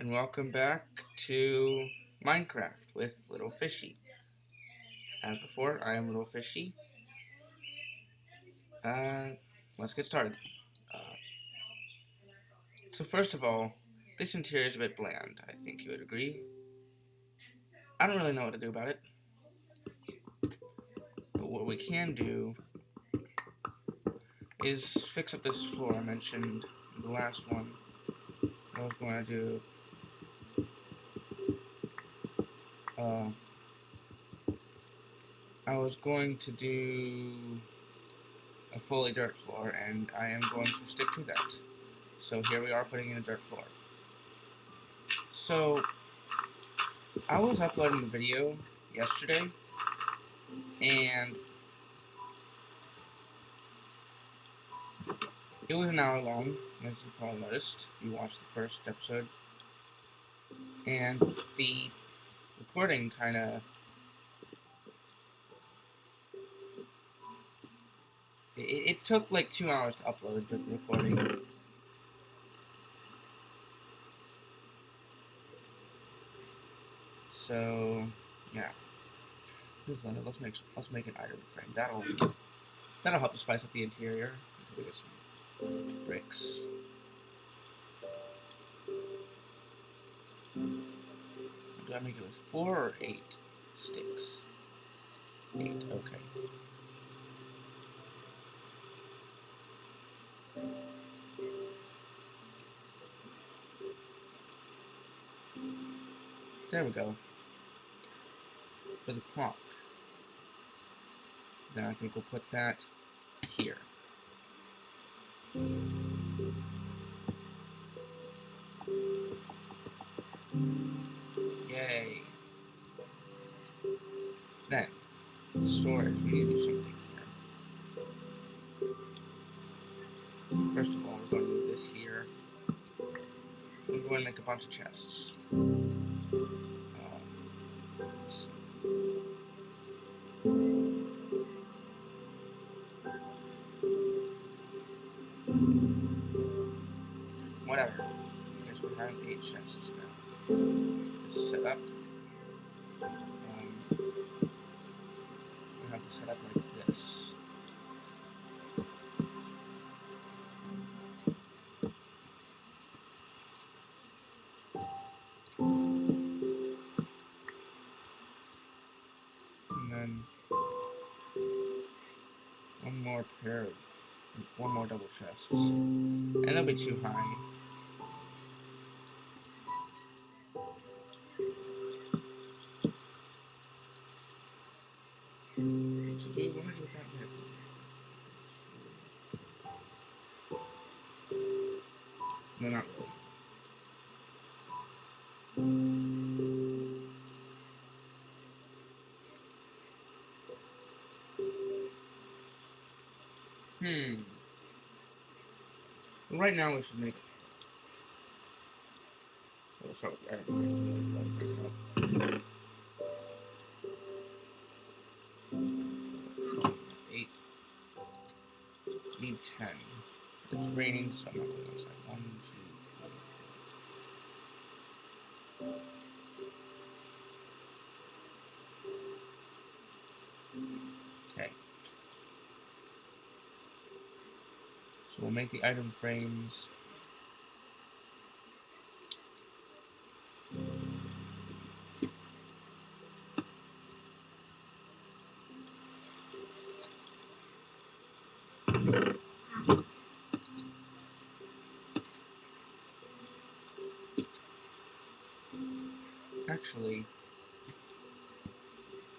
and welcome back to Minecraft with Little Fishy. As before, I am Little Fishy. Let's get started. Uh, so first of all, this interior is a bit bland. I think you would agree. I don't really know what to do about it. But what we can do is fix up this floor I mentioned in the last one. I was going to do a fully dirt floor, and I am going to stick to that. So here we are putting in a dirt floor. So I was uploading the video yesterday, and it was an hour long, as you probably noticed if you watched the first episode. And the recording kind of... It took like 2 hours to upload the recording. So, yeah. Let's make an item frame. That'll help to spice up the interior. Until we get some bricks. Do I make it with 4 or 8 sticks? 8, okay. There we go. For the clock. Then I think we'll put that here. Yay. Then, storage. We need to do something here. First of all, we're going to do this here. We're going to make a bunch of chests. Whatever. I guess we're having 8 chests now. This set up. We have to set up like this. And then one more double chests. And they'll be too high. So do we want to do that yet? No, not really. Well, right now we should make it. We'll start with the iron. Break it up. 8. Need 10. It's raining, so I'm not going outside. 1, 2, 3. Okay. So we'll make the item frames.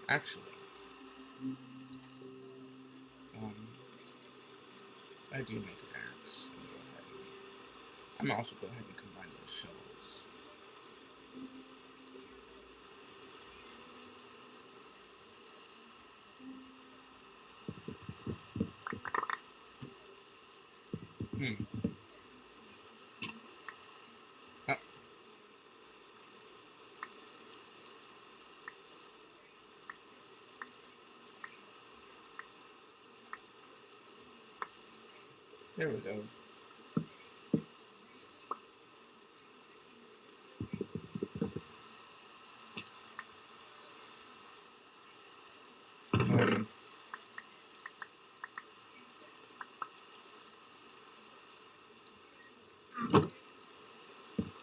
Actually, I do make an axe. I'm also go ahead and combine those shovels. Oh. There we go. I'll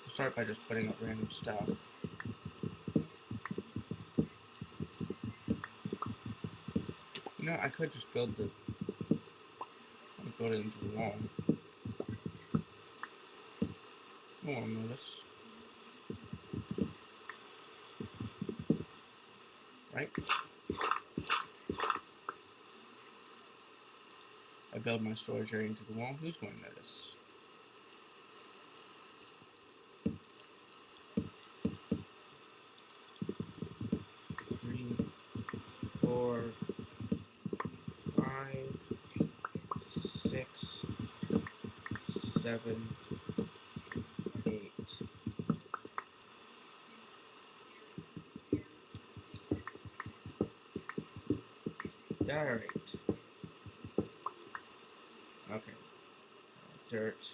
start by just putting up random stuff. You know, I could just build it into the wall. No one will notice. Right? I build my storage area into the wall. Who's going to notice? Three, 4, 5, 6, 7, 8. Diorite. Okay. Dirt.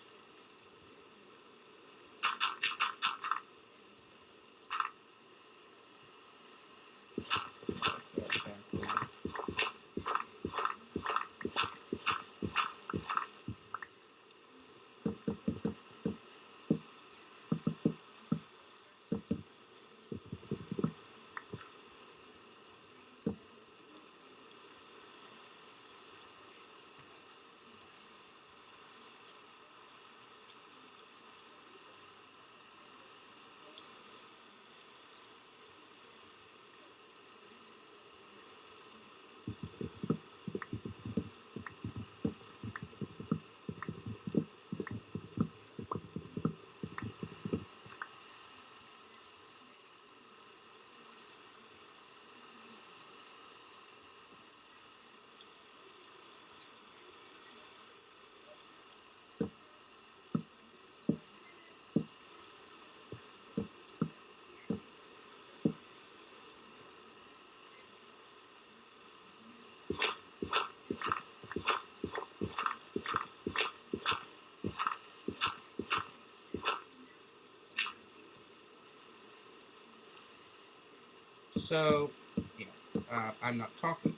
So, yeah, I'm not talking.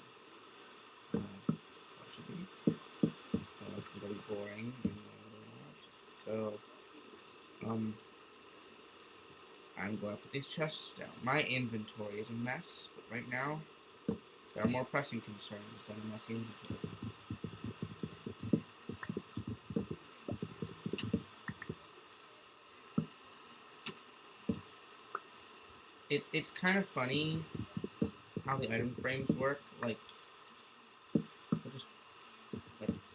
Very boring. So, I'm going to put these chests down. My inventory is a mess, but right now, there are more pressing concerns than a messy inventory. It's kind of funny how the item frames work. Like,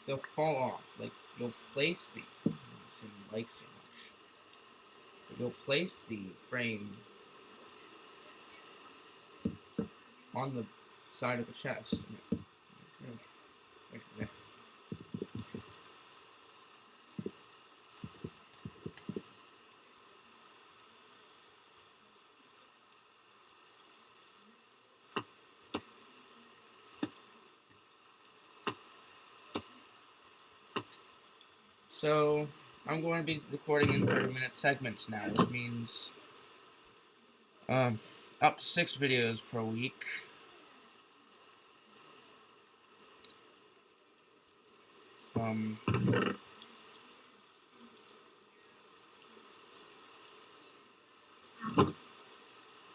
they'll fall off. Like, you'll place the... I'm saying like so much. But you'll place the frame on the side of the chest. So, I'm going to be recording in 30-minute segments now, which means up to 6 videos per week.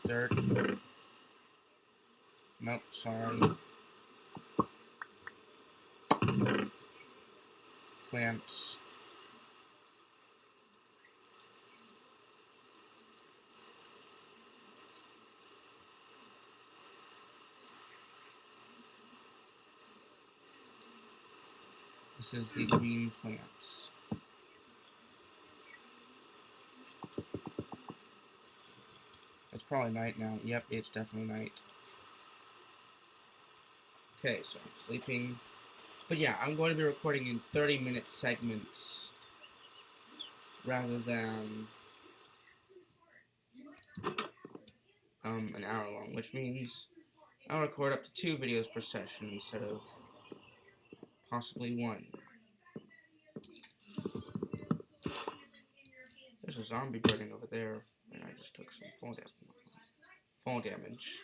Dirt. Nope, sorry. Plants. This is the green plants. It's probably night now. Yep, it's definitely night. Okay, so I'm sleeping. But yeah, I'm going to be recording in 30-minute segments rather than an hour long, which means I'll record up to 2 videos per session instead of possibly 1. There's a zombie burning over there, and I just took some fall damage.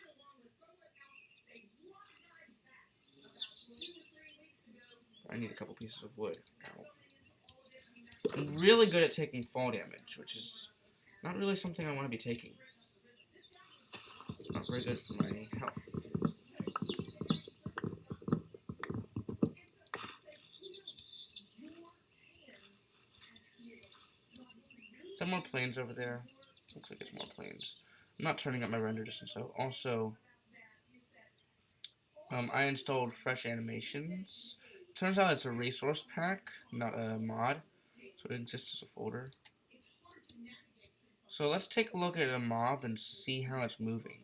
I need a couple pieces of wood. Ow. I'm really good at taking fall damage, which is not really something I want to be taking. Not very good for my health. Is there more planes over there? Looks like it's more planes. I'm not turning up my render distance though. Also, I installed Fresh Animations. Turns out it's a resource pack, not a mod, so it exists as a folder. So let's take a look at a mob and see how it's moving.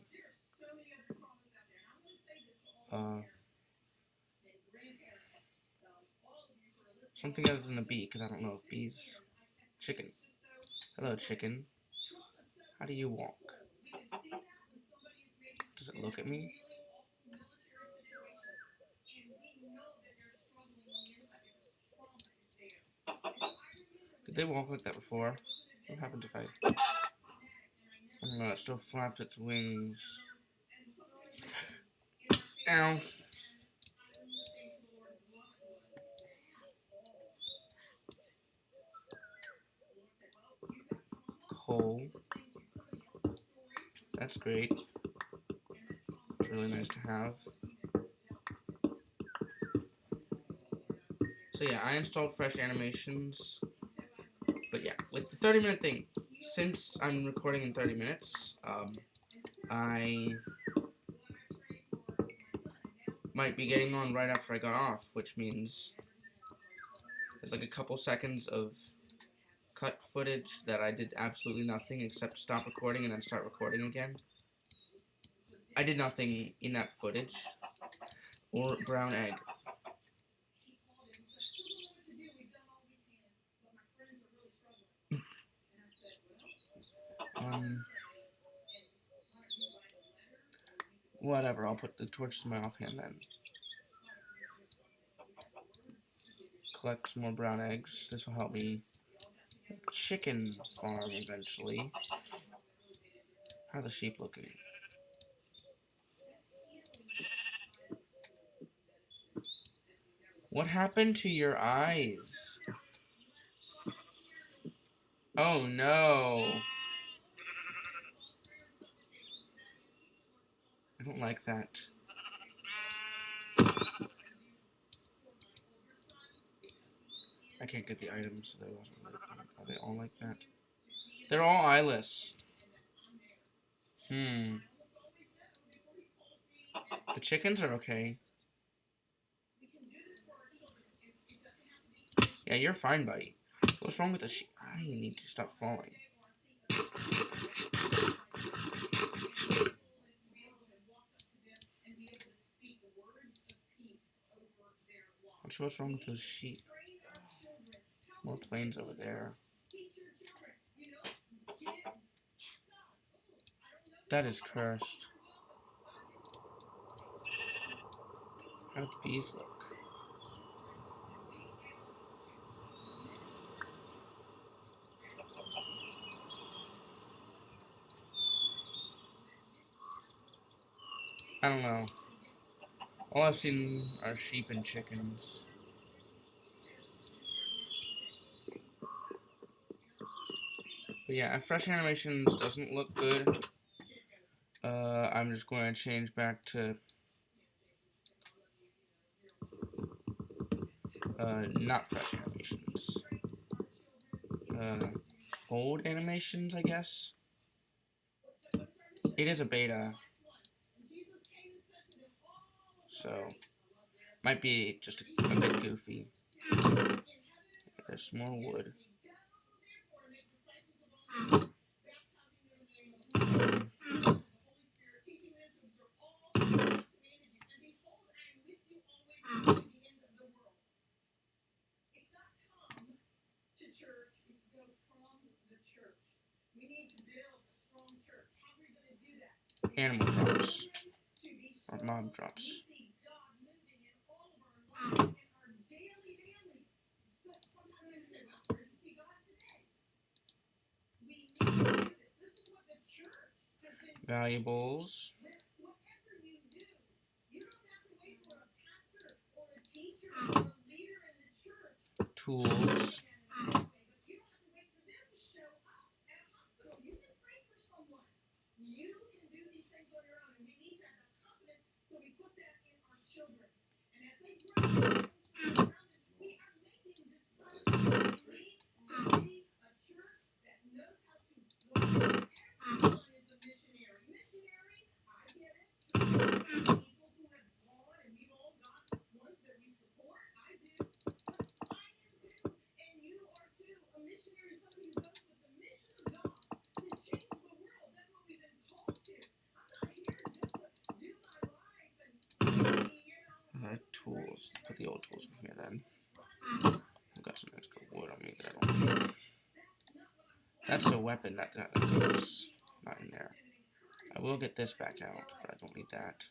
Something other than a bee, because I don't know if bees... Chicken. Hello, chicken. How do you walk? Does it look at me? Did they walk like that before? What happens if I don't know, it still flaps its wings. Ow. Coal. That's great. It's really nice to have. So yeah, I installed Fresh Animations. But yeah, with the 30-minute thing, since I'm recording in 30 minutes, I might be getting on right after I got off, which means there's like a couple seconds of cut footage that I did absolutely nothing except stop recording and then start recording again. I did nothing in that footage. Or brown egg. Whatever, I'll put the torch to my offhand then. Collect some more brown eggs. This will help me make a chicken farm eventually. How are the sheep looking? What happened to your eyes? Oh no. I don't like that. I can't get the items, so are they all like that? They're all eyeless. The chickens are okay. Yeah, you're fine, buddy. What's wrong with the sheep? I need to stop falling. Not sure what's wrong with those sheep. More planes over there. That is cursed. How do the bees look? I don't know. All I've seen are sheep and chickens. But yeah, Fresh Animations doesn't look good. I'm just going to change back to not Fresh Animations. Old Animations, I guess. It is a beta. So, might be just a bit goofy. There's some more wood. Animal drops. Or mob drops. Valuables. Tools. Tools. Put the old tools in here then. I've got some extra wood on me that I don't need. That's a weapon that goes not in there. I will get this back out, but I don't need that.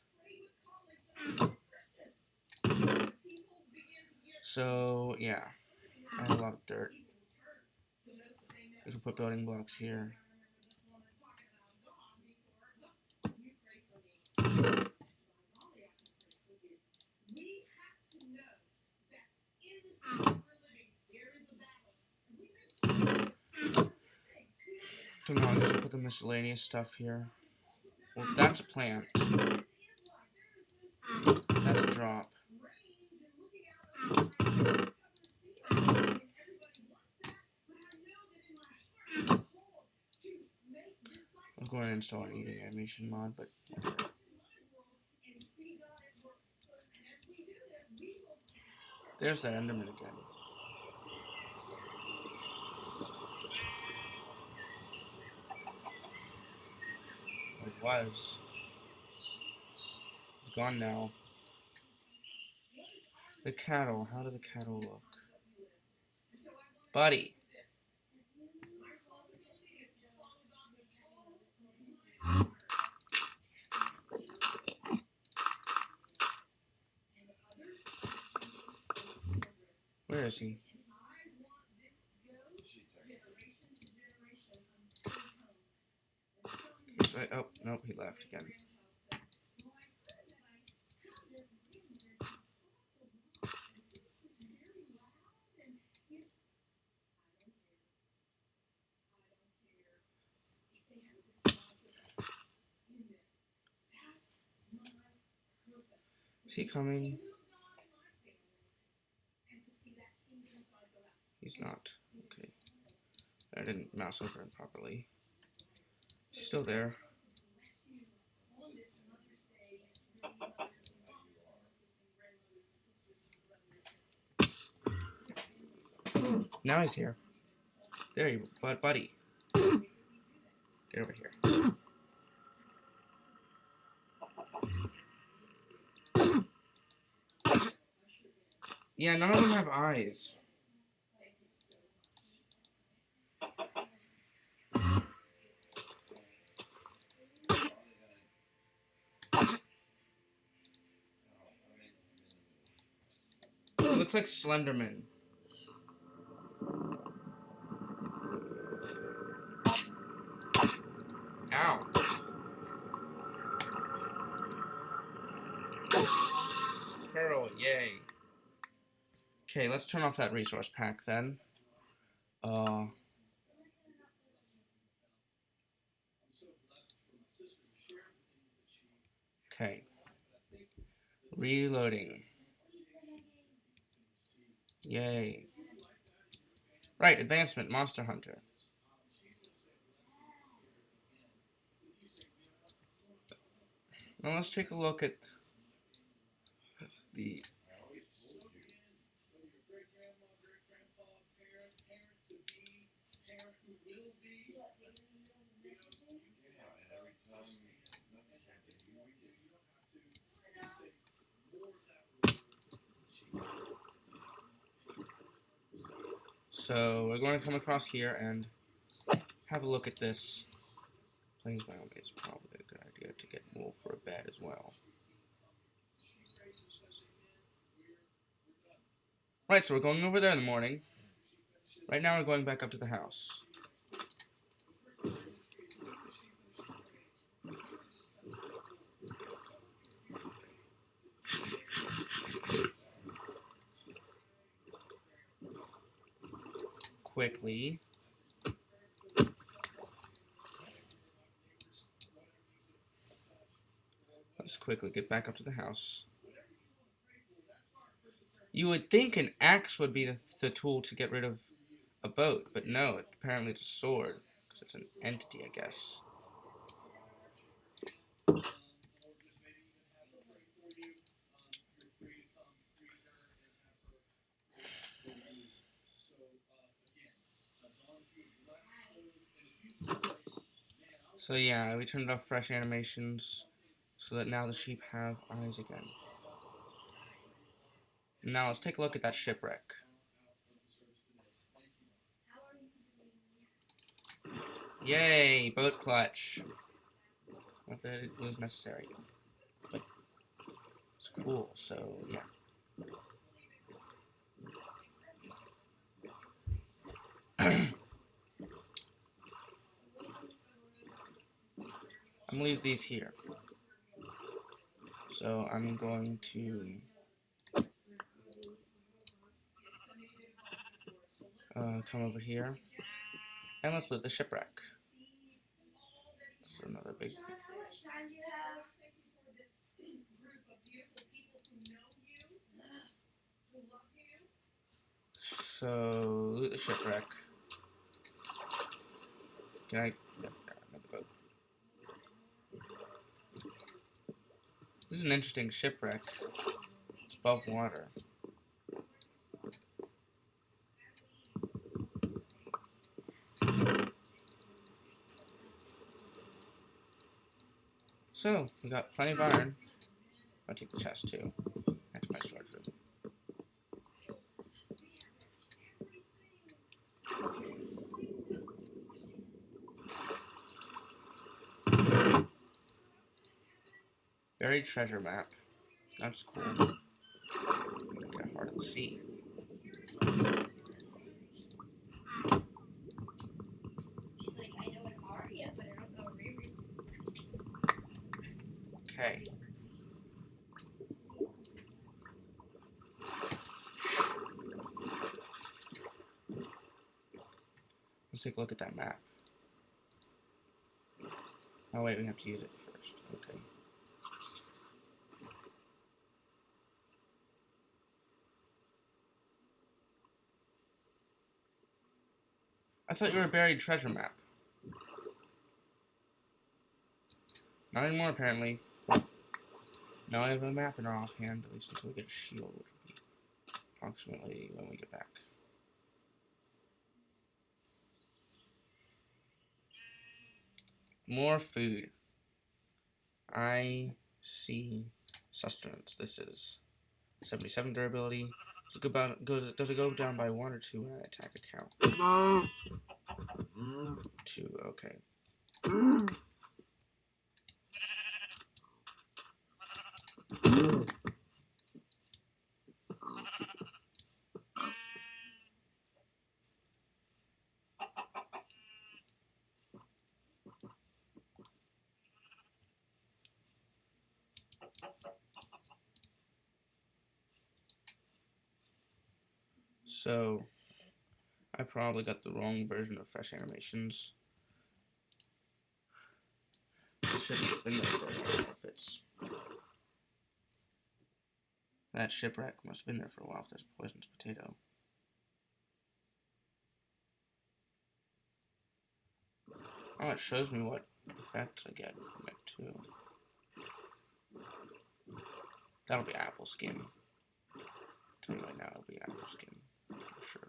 So, yeah. I have a lot of dirt. We can put building blocks here. So now I'm going to put the miscellaneous stuff here. Well, that's a plant. That's a drop. I'm going to install an eating animation mod, but there's that Enderman again. It was. It's gone now. The cattle. How do the cattle look? Buddy. Where is he? He's right. Oh, nope, he left again. Is he coming? He's not. Okay. I didn't mouse over him properly. He's still there. Now he's here. There you are, buddy. Get over here. Yeah, none of them have eyes. It looks like Slenderman. Ow. Pearl, yay. Okay, let's turn off that resource pack then. Okay. Reloading. Yay. Right, advancement, Monster Hunter. Now let's take a look at the... So we're going to come across here and have a look at this. Plains biome is probably a good idea to get wool for a bed as well. Right, so we're going over there in the morning. Right now we're going back up to the house. Quickly. Let's quickly get back up to the house. You would think an axe would be the tool to get rid of a boat, but no, apparently it's a sword, because it's an entity, I guess. So yeah, we turned off fresh animations, so that now the sheep have eyes again. Now let's take a look at that shipwreck. Yay, boat clutch. Not that it was necessary, but it's cool, so yeah. I'm gonna leave these here. So I'm going to come over here and let's loot the shipwreck. This is another big. So loot the shipwreck. Can I? Yeah, another boat. This is an interesting shipwreck. It's above water. So we got plenty of iron. I'll take the chest too. Back to my storage room. Buried treasure map. That's cool. Get a heart of the sea. She's like, I know an Aria, but I don't know a Riri. Okay. Let's take a look at that map. Oh wait, we have to use it first. Okay. I thought you were a buried treasure map. Not anymore, apparently. Now I have a map in our offhand, at least until we get a shield, which will be approximately when we get back. More food. I see sustenance. This is 77 durability. Does it go down by 1 or 2 when I attack a cow? 2, okay. So, I probably got the wrong version of fresh animations. It should have been there for a while if it's... That shipwreck must have been there for a while if there's a poisonous potato. Oh, it shows me what effects I get from it too. That'll be apple skin. Tell you right now, it'll be apple skin. For sure.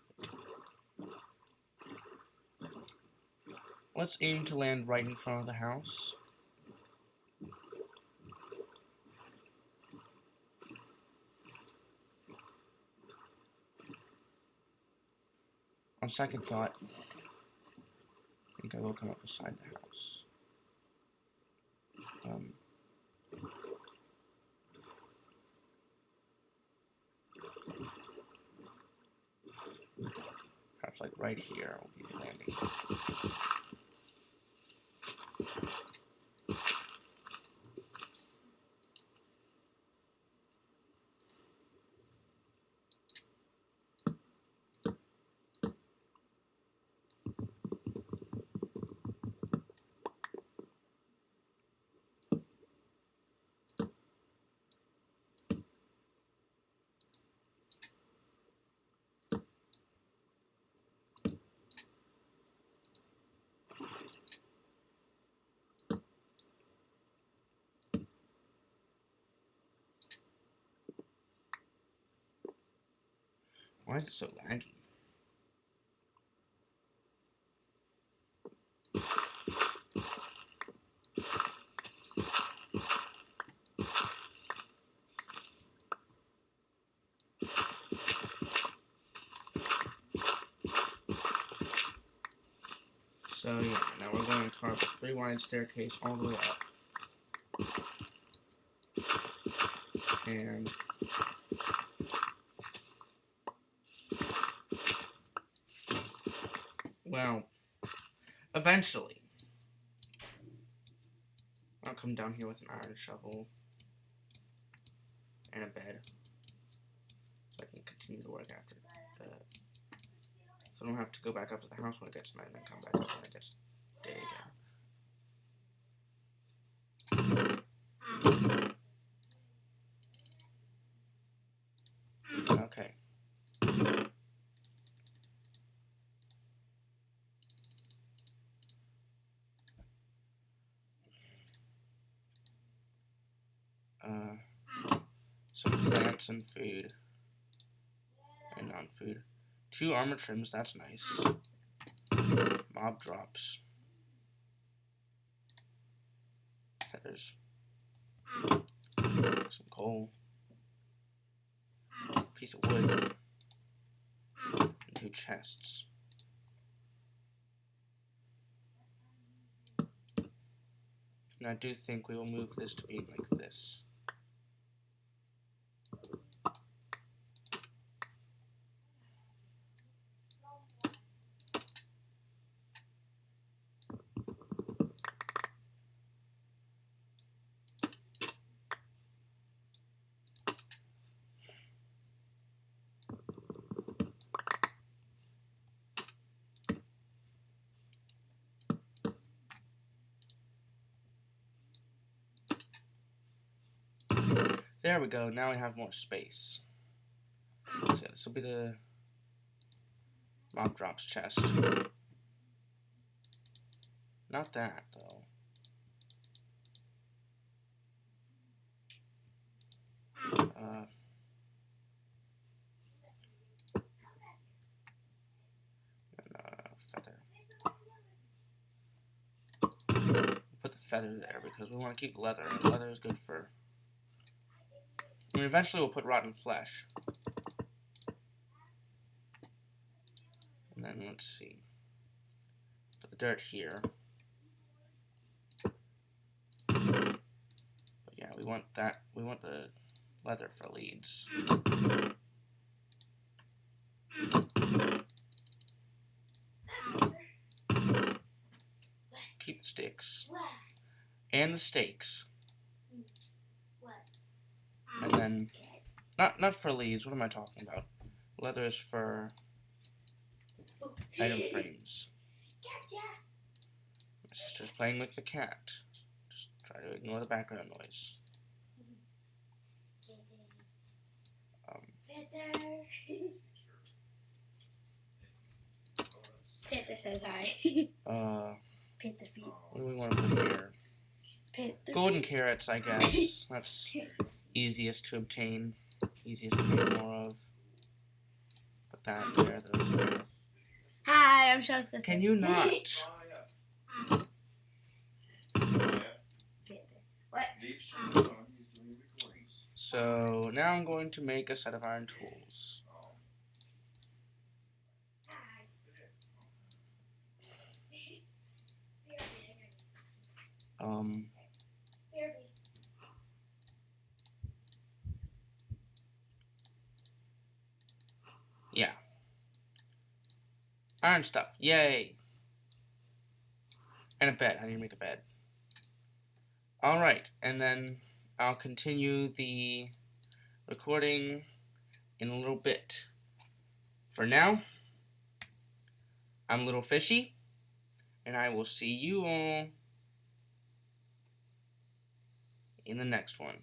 Let's aim to land right in front of the house. On second thought, I think I will come up beside the house. Perhaps like right here will be the landing. Why is it so laggy? So yeah, now we're going to carve a 3 wide staircase all the way up. And well, eventually, I'll come down here with an iron shovel and a bed, so I can continue to work after that. So I don't have to go back up to the house when it gets night and then come back up when it gets day again. Okay. Some plants and food. And non-food. 2 armor trims, that's nice. Mob drops. Feathers. Some coal. Piece of wood. And 2 chests. And I do think we will move this to be like this. There we go, now we have more space. So this will be the mob drops chest. Not that, though. Feather. Put the feather there because we want to keep leather. Leather is good for... I mean, eventually we'll put rotten flesh. And then, let's see. Put the dirt here. But yeah, we want that. We want the leather for leads. Keep the sticks. And the stakes. And then, not for leads, what am I talking about? Leather is for item frames. My sister's playing with the cat. Just try to ignore the background noise. Panther says hi. Panther feet. What do we want to put here? Panther Golden feet. carrots, I guess. That's easiest to obtain. Easiest to make more of. Put that there, those there. Hi, I'm Sean's sister. Can you not? What? So, now I'm going to make a set of iron tools. Yeah. Iron stuff. Yay. And a bed. I need to make a bed. Alright, and then I'll continue the recording in a little bit. For now, I'm Little Fishy, and I will see you all in the next one.